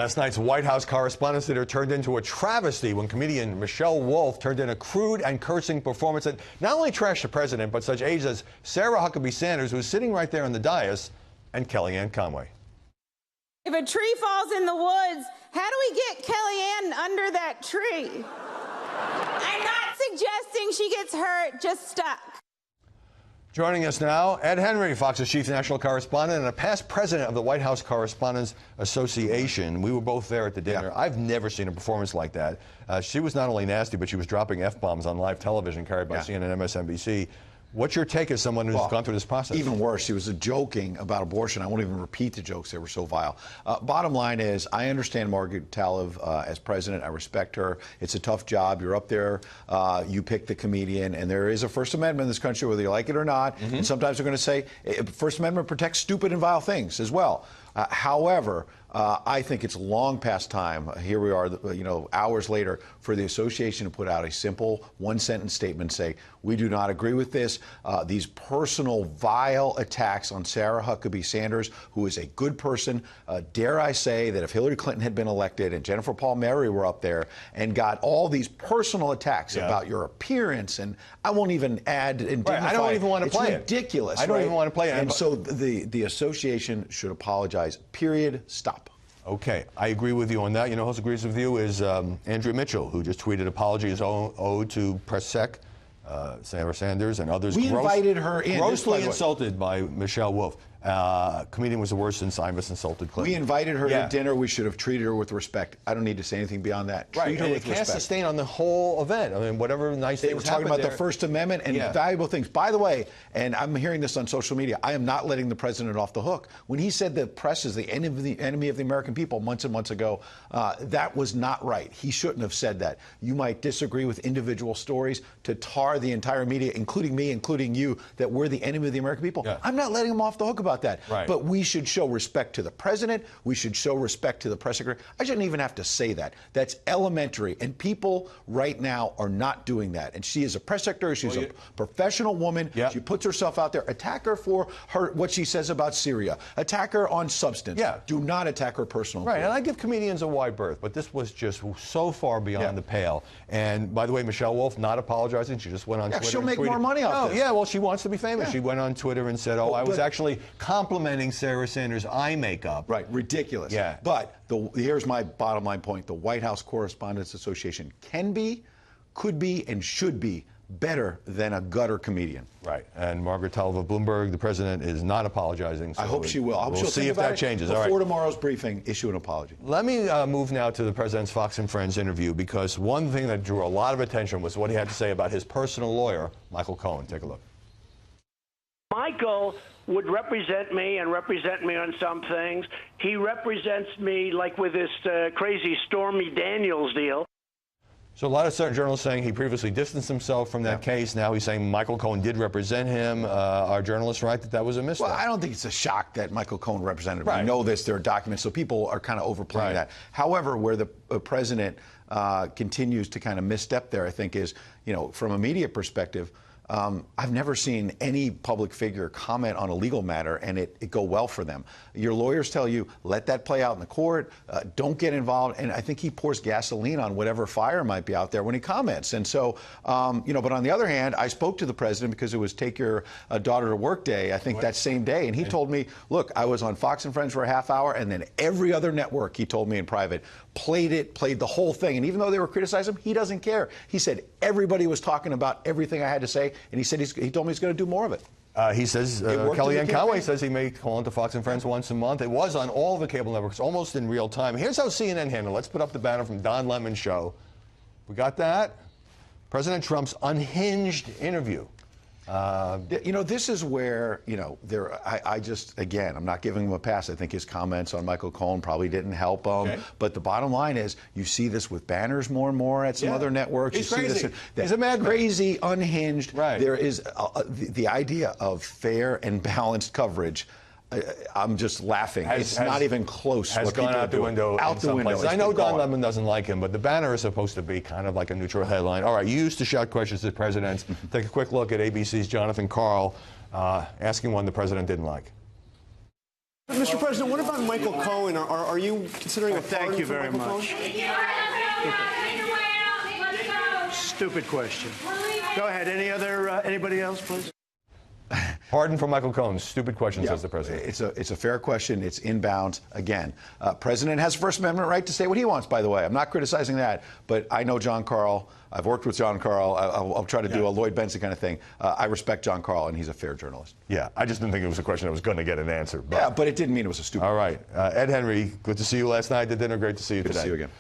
Last night's White House Correspondents dinner turned into a travesty when comedian Michelle Wolf turned in a crude and cursing performance that not only trashed the president, but such aides as Sarah Huckabee Sanders, who was sitting right there on the dais, and Kellyanne Conway. If a tree falls in the woods, how do we get Kellyanne under that tree? I'm not suggesting she gets hurt, just stuck. Joining us now, Ed Henry, Fox's chief national correspondent and a past president of the White House Correspondents Association. We were both there at the dinner. Yeah. I've never seen a performance like that. She was not only nasty, but she was dropping F-bombs on live television carried by CNN, MSNBC. What's your take as someone who's gone through this process? Even worse, she was joking about abortion. I won't even repeat the jokes. They were so vile. Bottom line is, I understand Margaret Tlaib as president. I respect her. It's a tough job. You're up there. You pick the comedian. And there is a First Amendment in this country, whether you like it or not. Mm-hmm. And sometimes they're going to say, First Amendment protects stupid and vile things as well. However, I think it's long past time, here we are, hours later, for the association to put out a simple one-sentence statement, say, we do not agree with this. These personal, vile attacks on Sarah Huckabee Sanders, who is a good person. Dare I say that if Hillary Clinton had been elected and Jennifer Paul Mary were up there and got all these personal attacks about your appearance, and I won't even add and dignify. I don't even want to play it. It's ridiculous. I don't even want to play it. And so the association should apologize. Period. Stop. Okay, I agree with you on that. You know who else agrees with you is Andrea Mitchell, who just tweeted apologies owed to Press Sec, Sarah Sanders, and others. We invited her in. Grossly insulted by Michelle Wolf. Comedian was the worst since Imus insulted Clinton. We invited her to dinner. We should have treated her with respect. I don't need to say anything beyond that. Right, Treat her and with it casts respect. a stain on the whole event. I mean, whatever nice things We're talking about the First Amendment and valuable things. By the way, and I'm hearing this on social media, I am not letting the president off the hook. When he said the press is the enemy of the American people months and months ago, that was not right. He shouldn't have said that. You might disagree with individual stories to tar the entire media, including me, including you, that we're the enemy of the American people. Yeah. I'm not letting him off the hook about that. Right. But we should show respect to the president. We should show respect to the press secretary. I shouldn't even have to say that. That's elementary. And people right now are not doing that. And she is a press secretary. She's a professional woman. Yep. She puts herself out there. Attack her for what she says about Syria. Attack her on substance. Yeah. Do not attack her personally. Right. And I give comedians a wide berth, but this was just so far beyond the pale. And by the way, Michelle Wolf not apologizing. She just went on Twitter. She'll make more money off this. Yeah, well, she wants to be famous. Yeah. She went on Twitter and said, I was actually complimenting Sarah Sanders' eye makeup. Right, ridiculous. Yeah. But here's my bottom line point. The White House Correspondents Association can be, could be, and should be better than a gutter comedian. Right. And Margaret Tlaib of Bloomberg, the president, is not apologizing. So I hope she will. I hope we'll see if that changes. Before tomorrow's briefing, issue an apology. Let me move now to the president's Fox and Friends interview, because one thing that drew a lot of attention was what he had to say about his personal lawyer, Michael Cohen. Take a look. Michael would represent me on some things. He represents me like with this crazy Stormy Daniels deal. So a lot of certain journalists saying he previously distanced himself from that case. Now he's saying Michael Cohen did represent him. Are journalists right that was a misstep? Well, I don't think it's a shock that Michael Cohen represented him. Right. We know this. There are documents, so people are kind of overplaying that. However, where the president continues to kind of misstep there, I think, is, from a media perspective, I've never seen any public figure comment on a legal matter and it go well for them. Your lawyers tell you, let that play out in the court, don't get involved, and I think he pours gasoline on whatever fire might be out there when he comments. And so, but on the other hand, I spoke to the president because it was Take Your Daughter to Work Day, I think that same day, and he told me, look, I was on Fox and Friends for a half hour, and then every other network, he told me in private, played the whole thing. And even though they were criticizing him, he doesn't care. He said everybody was talking about everything I had to say, and he said he told me he's going to do more of it. He says, Kellyanne Conway says he may call into Fox and Friends once a month. It was on all the cable networks, almost in real time. Here's how CNN handled it. Let's put up the banner from Don Lemon's show. We got that? President Trump's unhinged interview. This is where, I just, again, I'm not giving him a pass. I think his comments on Michael Cohen probably didn't help him. Okay. But the bottom line is, you see this with banners more and more at some other networks. He's crazy. He's a madman. Crazy, unhinged. Right. There is the idea of fair and balanced coverage. I'm just laughing. It's not even close. Has gone out the window. Out the window. I know Don Lemon doesn't like him, but the banner is supposed to be kind of like a neutral headline. All right, you used to shout questions at presidents. Take a quick look at ABC's Jonathan Karl asking one the president didn't like. Mr. President, what about Michael Cohen? Are you considering a pardon Thank you for very Michael much. Cohen? Stupid question. Go ahead. Anybody else, please? Pardon for Michael Cohen. Stupid question, says the president. It's a fair question. It's inbound. Again, president has First Amendment right to say what he wants, by the way. I'm not criticizing that, but I know John Carl. I've worked with John Carl. I'll try to do a Lloyd Benson kind of thing. I respect John Carl, and he's a fair journalist. Yeah, I just didn't think it was a question I was going to get an answer. But it didn't mean it was a stupid All right. Ed Henry, good to see you last night at the dinner. Great to see you today. Good to see you again.